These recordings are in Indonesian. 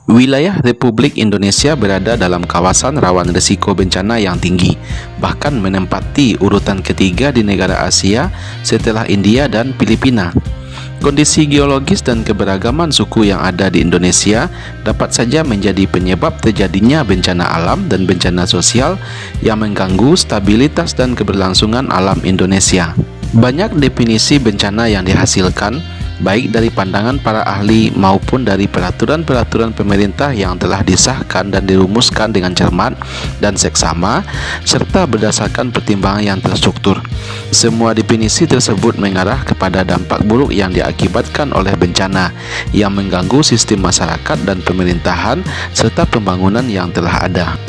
Wilayah Republik Indonesia berada dalam kawasan rawan risiko bencana yang tinggi, bahkan menempati urutan ketiga di negara Asia setelah India dan Filipina. Kondisi geologis dan keberagaman suku yang ada di Indonesia dapat saja menjadi penyebab terjadinya bencana alam dan bencana sosial yang mengganggu stabilitas dan keberlangsungan alam Indonesia. Banyak definisi bencana yang dihasilkan, baik dari pandangan para ahli maupun dari peraturan-peraturan pemerintah yang telah disahkan dan dirumuskan dengan cermat dan seksama, serta berdasarkan pertimbangan yang terstruktur. Semua definisi tersebut mengarah kepada dampak buruk yang diakibatkan oleh bencana yang mengganggu sistem masyarakat dan pemerintahan serta pembangunan yang telah ada.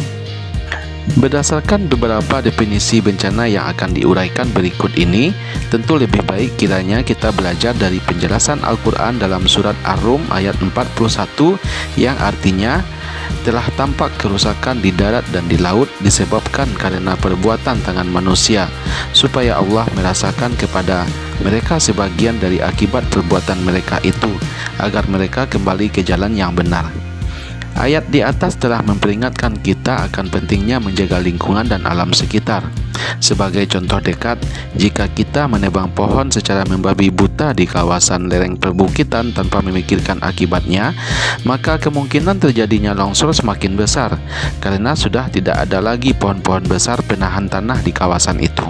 Berdasarkan beberapa definisi bencana yang akan diuraikan berikut ini, tentu lebih baik kiranya kita belajar dari penjelasan Al-Quran dalam surat Ar-Rum ayat 41 yang artinya, telah tampak kerusakan di darat dan di laut disebabkan karena perbuatan tangan manusia, supaya Allah merasakan kepada mereka sebagian dari akibat perbuatan mereka itu, agar mereka kembali ke jalan yang benar. Ayat di atas telah memperingatkan kita akan pentingnya menjaga lingkungan dan alam sekitar. Sebagai contoh dekat, jika kita menebang pohon secara membabi buta di kawasan lereng perbukitan tanpa memikirkan akibatnya, maka kemungkinan terjadinya longsor semakin besar, karena sudah tidak ada lagi pohon-pohon besar penahan tanah di kawasan itu.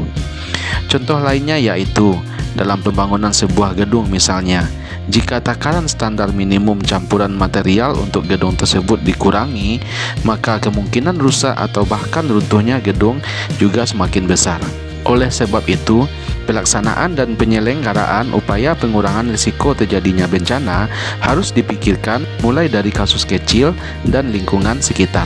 Contoh lainnya yaitu dalam pembangunan sebuah gedung misalnya. Jika takaran standar minimum campuran material untuk gedung tersebut dikurangi, maka kemungkinan rusak atau bahkan runtuhnya gedung juga semakin besar. Oleh sebab itu, pelaksanaan dan penyelenggaraan upaya pengurangan risiko terjadinya bencana harus dipikirkan mulai dari kasus kecil dan lingkungan sekitar.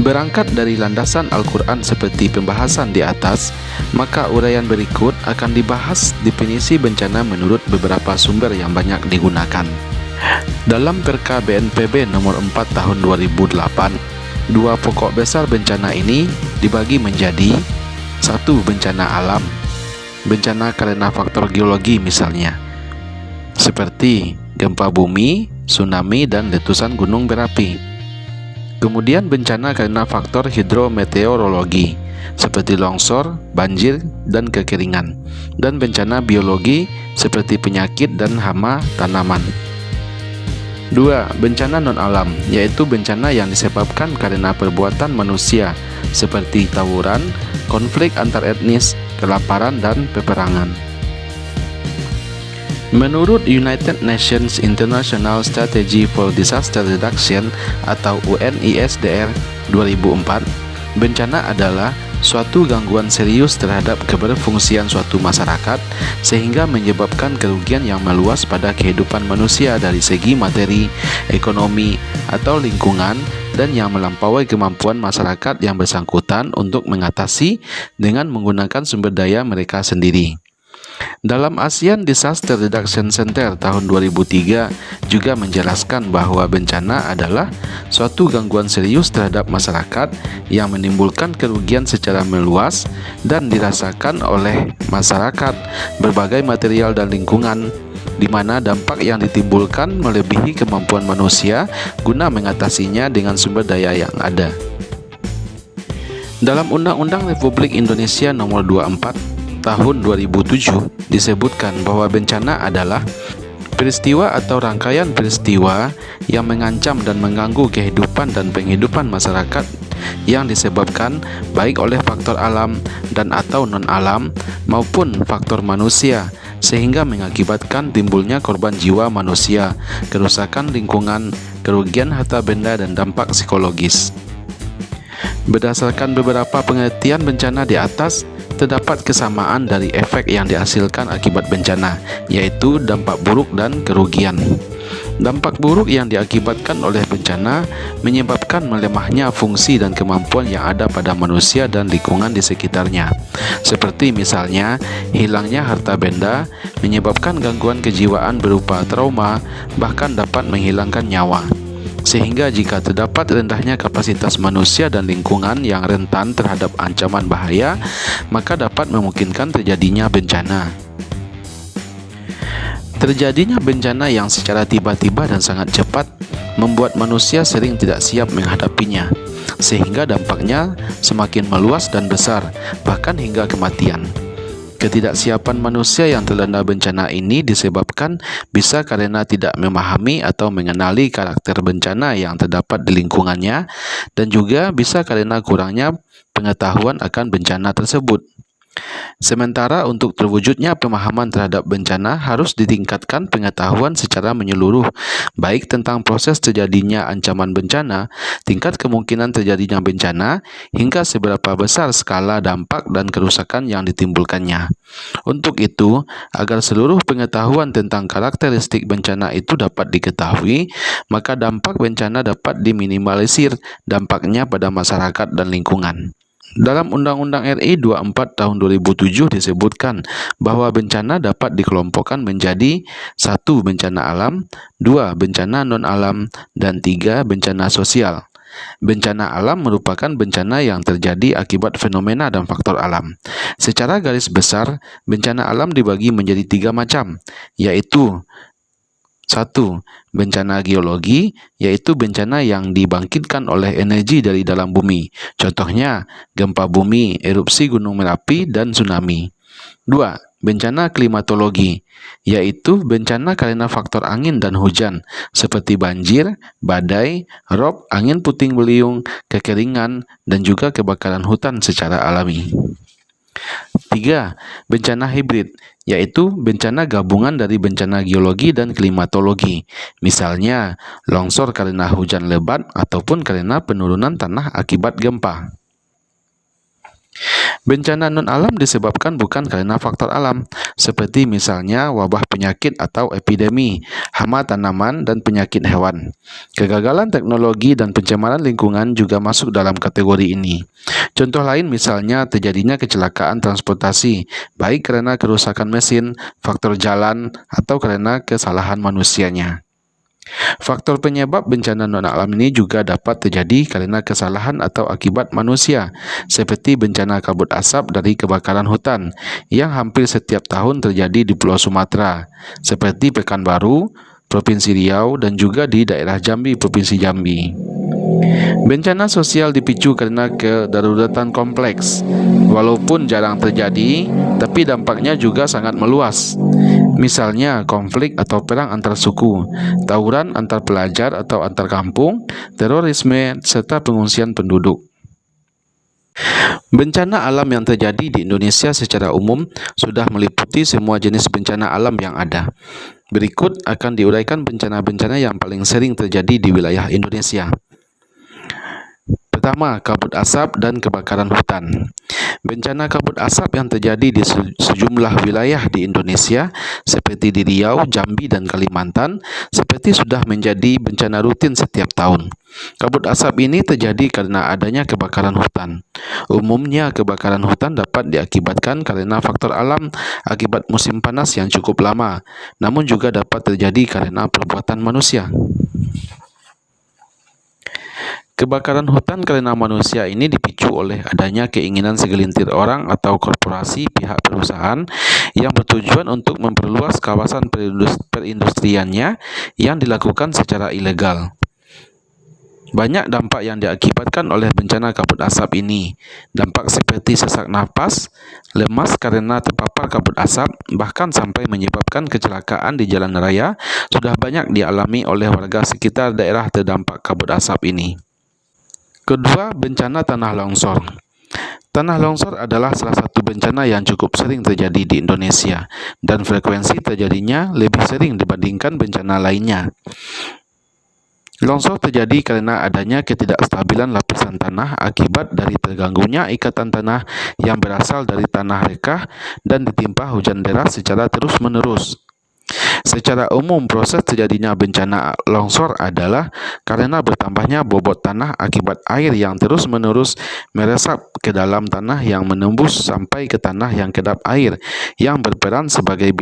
Berangkat dari landasan Al-Quran seperti pembahasan di atas, maka uraian berikut akan dibahas definisi bencana menurut beberapa sumber yang banyak digunakan. Dalam Perka BNPB nomor 4 tahun 2008, dua pokok besar bencana ini dibagi menjadi: 1. Bencana alam, bencana karena faktor geologi misalnya, seperti gempa bumi, tsunami, dan letusan gunung berapi. Kemudian bencana karena faktor hidrometeorologi seperti longsor, banjir, dan kekeringan, dan bencana biologi seperti penyakit dan hama tanaman. 2. Bencana non-alam, yaitu bencana yang disebabkan karena perbuatan manusia seperti tawuran, konflik antar etnis, kelaparan, dan peperangan. Menurut United Nations International Strategy for Disaster Reduction atau UNISDR 2004, bencana adalah suatu gangguan serius terhadap keberfungsian suatu masyarakat sehingga menyebabkan kerugian yang meluas pada kehidupan manusia dari segi materi, ekonomi, atau lingkungan, dan yang melampaui kemampuan masyarakat yang bersangkutan untuk mengatasi dengan menggunakan sumber daya mereka sendiri. Dalam ASEAN Disaster Reduction Center tahun 2003 juga menjelaskan bahwa bencana adalah suatu gangguan serius terhadap masyarakat yang menimbulkan kerugian secara meluas dan dirasakan oleh masyarakat, berbagai material dan lingkungan, di mana dampak yang ditimbulkan melebihi kemampuan manusia guna mengatasinya dengan sumber daya yang ada. Dalam Undang-Undang Republik Indonesia Nomor 24 Tahun 2007 disebutkan bahwa bencana adalah peristiwa atau rangkaian peristiwa yang mengancam dan mengganggu kehidupan dan penghidupan masyarakat yang disebabkan baik oleh faktor alam dan atau non-alam maupun faktor manusia, sehingga mengakibatkan timbulnya korban jiwa manusia, kerusakan lingkungan, kerugian harta benda, dan dampak psikologis. Berdasarkan beberapa pengertian bencana di atas, terdapat kesamaan dari efek yang dihasilkan akibat bencana, yaitu dampak buruk dan kerugian. Dampak buruk yang diakibatkan oleh bencana menyebabkan melemahnya fungsi dan kemampuan yang ada pada manusia dan lingkungan di sekitarnya, seperti misalnya hilangnya harta benda, menyebabkan gangguan kejiwaan berupa trauma, bahkan dapat menghilangkan nyawa. Sehingga jika terdapat rendahnya kapasitas manusia dan lingkungan yang rentan terhadap ancaman bahaya, maka dapat memungkinkan terjadinya bencana. Terjadinya bencana yang secara tiba-tiba dan sangat cepat membuat manusia sering tidak siap menghadapinya, sehingga dampaknya semakin meluas dan besar, bahkan hingga kematian. Ketidaksiapan manusia yang terlanda bencana ini disebabkan bisa karena tidak memahami atau mengenali karakter bencana yang terdapat di lingkungannya, dan juga bisa karena kurangnya pengetahuan akan bencana tersebut. Sementara untuk terwujudnya pemahaman terhadap bencana harus ditingkatkan pengetahuan secara menyeluruh, baik tentang proses terjadinya ancaman bencana, tingkat kemungkinan terjadinya bencana, hingga seberapa besar skala dampak dan kerusakan yang ditimbulkannya. Untuk itu, agar seluruh pengetahuan tentang karakteristik bencana itu dapat diketahui, maka dampak bencana dapat diminimalisir dampaknya pada masyarakat dan lingkungan. Dalam Undang-Undang RI 24 tahun 2007 disebutkan bahwa bencana dapat dikelompokkan menjadi 1. Bencana alam, 2. Bencana non-alam, dan 3. Bencana sosial. Bencana alam merupakan bencana yang terjadi akibat fenomena dan faktor alam. Secara garis besar, bencana alam dibagi menjadi 3 macam, yaitu 1. Bencana geologi, yaitu bencana yang dibangkitkan oleh energi dari dalam bumi. Contohnya, gempa bumi, erupsi gunung Merapi, dan tsunami. 2. Bencana klimatologi, yaitu bencana karena faktor angin dan hujan, seperti banjir, badai, rob, angin puting beliung, kekeringan, dan juga kebakaran hutan secara alami. 3. Bencana hibrid, yaitu bencana gabungan dari bencana geologi dan klimatologi. Misalnya, longsor karena hujan lebat ataupun karena penurunan tanah akibat gempa. Bencana non-alam disebabkan bukan karena faktor alam, seperti misalnya wabah penyakit atau epidemi, hama tanaman, dan penyakit hewan. Kegagalan teknologi dan pencemaran lingkungan juga masuk dalam kategori ini. Contoh lain misalnya terjadinya kecelakaan transportasi, baik karena kerusakan mesin, faktor jalan, atau karena kesalahan manusianya. Faktor penyebab bencana non-alam ini juga dapat terjadi karena kesalahan atau akibat manusia, seperti bencana kabut asap dari kebakaran hutan yang hampir setiap tahun terjadi di Pulau Sumatera, seperti Pekanbaru, Provinsi Riau, dan juga di daerah Jambi, Provinsi Jambi. Bencana sosial dipicu karena kedaruratan kompleks. Walaupun jarang terjadi, tapi dampaknya juga sangat meluas. Misalnya konflik atau perang antar suku, tawuran antar pelajar atau antar kampung, terorisme, serta pengungsian penduduk. Bencana alam yang terjadi di Indonesia secara umum sudah meliputi semua jenis bencana alam yang ada. Berikut akan diuraikan bencana-bencana yang paling sering terjadi di wilayah Indonesia. Pertama, kabut asap dan kebakaran hutan. Bencana kabut asap yang terjadi di sejumlah wilayah di Indonesia seperti di Riau, Jambi, dan Kalimantan seperti sudah menjadi bencana rutin setiap tahun. Kabut asap ini terjadi karena adanya kebakaran hutan. Umumnya kebakaran hutan dapat diakibatkan karena faktor alam akibat musim panas yang cukup lama, namun juga dapat terjadi karena perbuatan manusia. Kebakaran hutan karena manusia ini dipicu oleh adanya keinginan segelintir orang atau korporasi pihak perusahaan yang bertujuan untuk memperluas kawasan perindustriannya yang dilakukan secara ilegal. Banyak dampak yang diakibatkan oleh bencana kabut asap ini. Dampak seperti sesak napas, lemas karena terpapar kabut asap, bahkan sampai menyebabkan kecelakaan di jalan raya sudah banyak dialami oleh warga sekitar daerah terdampak kabut asap ini. Kedua, bencana tanah longsor. Tanah longsor adalah salah satu bencana yang cukup sering terjadi di Indonesia, dan frekuensi terjadinya lebih sering dibandingkan bencana lainnya. Longsor terjadi karena adanya ketidakstabilan lapisan tanah akibat dari terganggunya ikatan tanah yang berasal dari tanah rekah dan ditimpa hujan deras secara terus-menerus. Secara umum, proses terjadinya bencana longsor adalah karena bertambahnya bobot tanah akibat air yang terus-menerus meresap ke dalam tanah yang menembus sampai ke tanah yang kedap air, yang berperan sebagai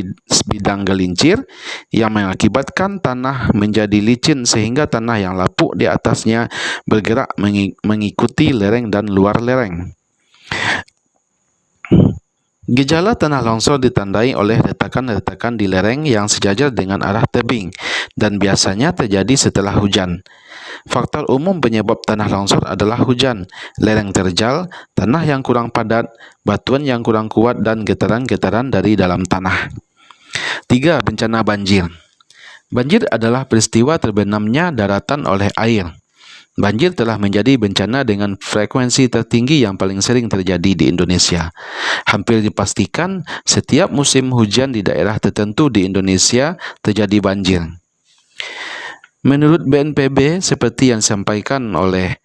bidang gelincir yang mengakibatkan tanah menjadi licin sehingga tanah yang lapuk di atasnya bergerak mengikuti lereng dan luar lereng. Gejala tanah longsor ditandai oleh retakan-retakan di lereng yang sejajar dengan arah tebing dan biasanya terjadi setelah hujan. Faktor umum penyebab tanah longsor adalah hujan, lereng terjal, tanah yang kurang padat, batuan yang kurang kuat, dan getaran-getaran dari dalam tanah. 3. Bencana banjir. Banjir adalah peristiwa terbenamnya daratan oleh air. Banjir telah menjadi bencana dengan frekuensi tertinggi yang paling sering terjadi di Indonesia. Hampir dipastikan setiap musim hujan di daerah tertentu di Indonesia terjadi banjir. Menurut BNPB, seperti yang disampaikan oleh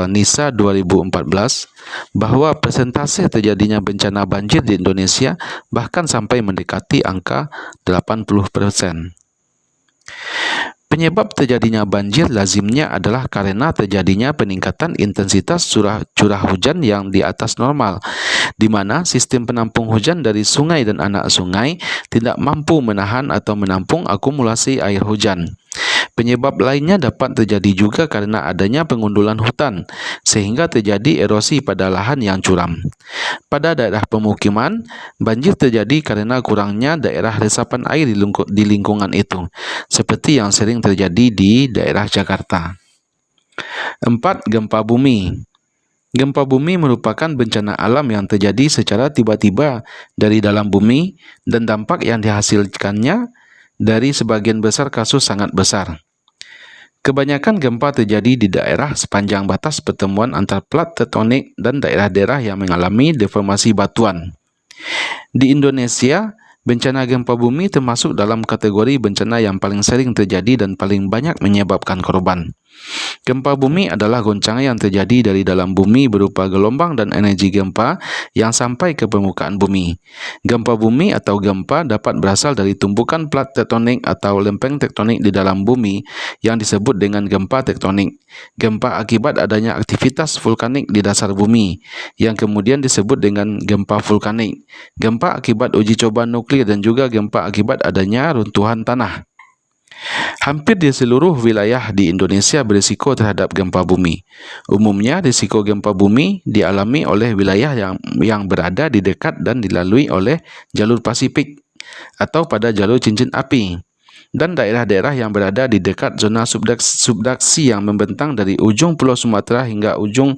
NISA 2014, bahwa persentase terjadinya bencana banjir di Indonesia bahkan sampai mendekati angka 80%. Penyebab terjadinya banjir lazimnya adalah karena terjadinya peningkatan intensitas curah hujan yang di atas normal, di mana sistem penampung hujan dari sungai dan anak sungai tidak mampu menahan atau menampung akumulasi air hujan. Penyebab lainnya dapat terjadi juga karena adanya pengundulan hutan, sehingga terjadi erosi pada lahan yang curam. Pada daerah pemukiman, banjir terjadi karena kurangnya daerah resapan air di lingkungan itu, seperti yang sering terjadi di daerah Jakarta. 4. Gempa bumi. Gempa bumi merupakan bencana alam yang terjadi secara tiba-tiba dari dalam bumi dan dampak yang dihasilkannya dari sebagian besar kasus sangat besar. Kebanyakan gempa terjadi di daerah sepanjang batas pertemuan antar plat tektonik dan daerah-daerah yang mengalami deformasi batuan. Di Indonesia, bencana gempa bumi termasuk dalam kategori bencana yang paling sering terjadi dan paling banyak menyebabkan korban. Gempa bumi adalah goncangan yang terjadi dari dalam bumi berupa gelombang dan energi gempa yang sampai ke permukaan bumi. Gempa bumi atau gempa dapat berasal dari tumbukan plat tektonik atau lempeng tektonik di dalam bumi yang disebut dengan gempa tektonik. Gempa akibat adanya aktivitas vulkanik di dasar bumi yang kemudian disebut dengan gempa vulkanik. Gempa akibat uji coba nuklir dan juga gempa akibat adanya runtuhan tanah. Hampir di seluruh wilayah di Indonesia berisiko terhadap gempa bumi. Umumnya, risiko gempa bumi dialami oleh wilayah yang berada di dekat dan dilalui oleh jalur Pasifik atau pada jalur cincin api, dan daerah-daerah yang berada di dekat zona subduksi yang membentang dari ujung Pulau Sumatera hingga ujung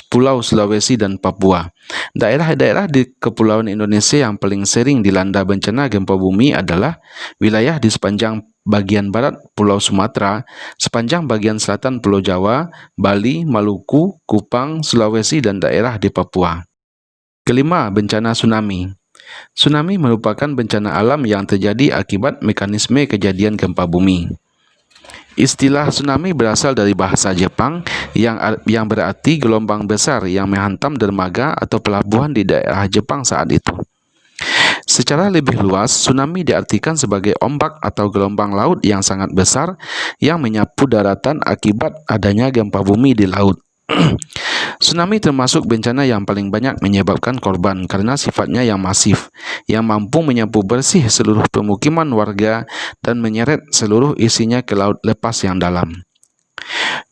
Pulau Sulawesi dan Papua. Daerah-daerah di Kepulauan Indonesia yang paling sering dilanda bencana gempa bumi adalah wilayah di sepanjang bagian barat Pulau Sumatera, sepanjang bagian selatan Pulau Jawa, Bali, Maluku, Kupang, Sulawesi, dan daerah di Papua. Kelima, bencana tsunami. Tsunami merupakan bencana alam yang terjadi akibat mekanisme kejadian gempa bumi. Istilah tsunami berasal dari bahasa Jepang yang berarti gelombang besar yang menghantam dermaga atau pelabuhan di daerah Jepang saat itu. Secara lebih luas, tsunami diartikan sebagai ombak atau gelombang laut yang sangat besar yang menyapu daratan akibat adanya gempa bumi di laut. Tsunami termasuk bencana yang paling banyak menyebabkan korban karena sifatnya yang masif, yang mampu menyapu bersih seluruh pemukiman warga dan menyeret seluruh isinya ke laut lepas yang dalam.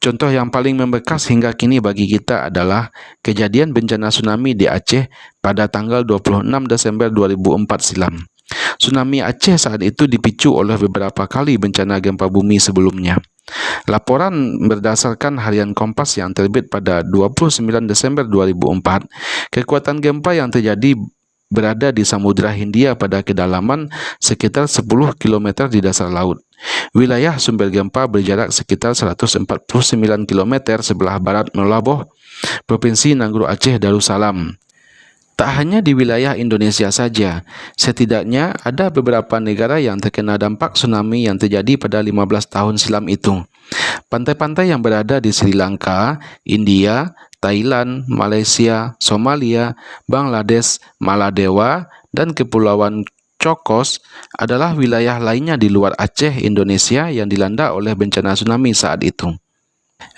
Contoh yang paling membekas hingga kini bagi kita adalah kejadian bencana tsunami di Aceh pada tanggal 26 Desember 2004 silam. Tsunami Aceh saat itu dipicu oleh beberapa kali bencana gempa bumi sebelumnya. Laporan berdasarkan harian Kompas yang terbit pada 29 Desember 2004, kekuatan gempa yang terjadi berada di Samudra Hindia pada kedalaman sekitar 10 km di dasar laut. Wilayah sumber gempa berjarak sekitar 149 km sebelah barat Melaboh, Provinsi Nanggro Aceh Darussalam. Tak hanya di wilayah Indonesia saja, setidaknya ada beberapa negara yang terkena dampak tsunami yang terjadi pada 15 tahun silam itu. Pantai-pantai yang berada di Sri Lanka, India, Thailand, Malaysia, Somalia, Bangladesh, Maladewa, dan Kepulauan Cokos adalah wilayah lainnya di luar Aceh, Indonesia yang dilanda oleh bencana tsunami saat itu.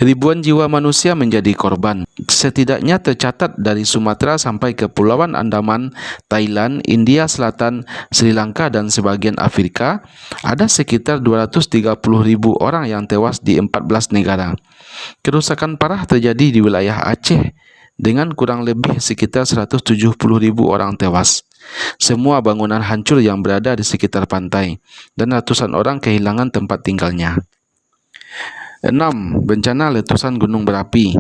Ribuan jiwa manusia menjadi korban. Setidaknya tercatat dari Sumatera sampai ke Kepulauan Andaman, Thailand, India Selatan, Sri Lanka, dan sebagian Afrika, ada sekitar 230.000 orang yang tewas di 14 negara. Kerusakan parah terjadi di wilayah Aceh, dengan kurang lebih sekitar 170.000 orang tewas. Semua bangunan hancur yang berada di sekitar pantai, dan ratusan orang kehilangan tempat tinggalnya. 6. Bencana letusan gunung berapi.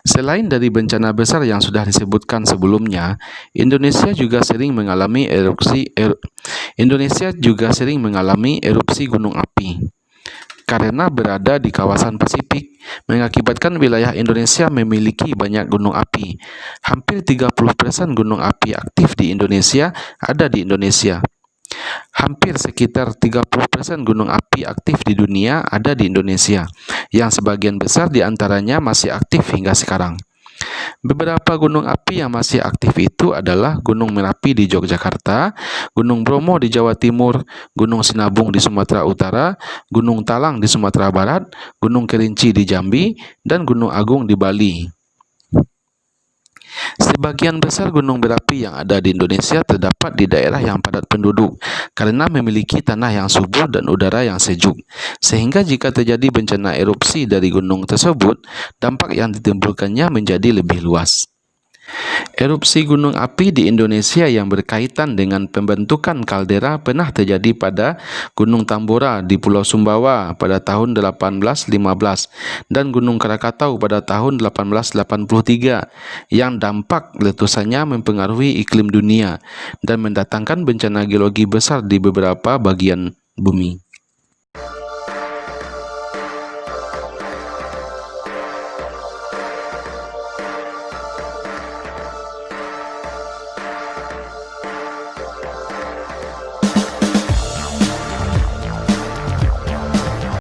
Selain dari bencana besar yang sudah disebutkan sebelumnya, Indonesia juga sering mengalami erupsi gunung api. Karena berada di kawasan Pasifik, mengakibatkan wilayah Indonesia memiliki banyak gunung api. Hampir 30% gunung api aktif di Indonesia ada di Indonesia. Hampir sekitar 30% gunung api aktif di dunia ada di Indonesia, yang sebagian besar di antaranya masih aktif hingga sekarang. Beberapa gunung api yang masih aktif itu adalah Gunung Merapi di Yogyakarta, Gunung Bromo di Jawa Timur, Gunung Sinabung di Sumatera Utara, Gunung Talang di Sumatera Barat, Gunung Kerinci di Jambi, dan Gunung Agung di Bali. Sebagian besar gunung berapi yang ada di Indonesia terdapat di daerah yang padat penduduk karena memiliki tanah yang subur dan udara yang sejuk. Sehingga jika terjadi bencana erupsi dari gunung tersebut, dampak yang ditimbulkannya menjadi lebih luas. Erupsi gunung api di Indonesia yang berkaitan dengan pembentukan kaldera pernah terjadi pada Gunung Tambora di Pulau Sumbawa pada tahun 1815 dan Gunung Krakatau pada tahun 1883 yang dampak letusannya mempengaruhi iklim dunia dan mendatangkan bencana geologi besar di beberapa bagian bumi.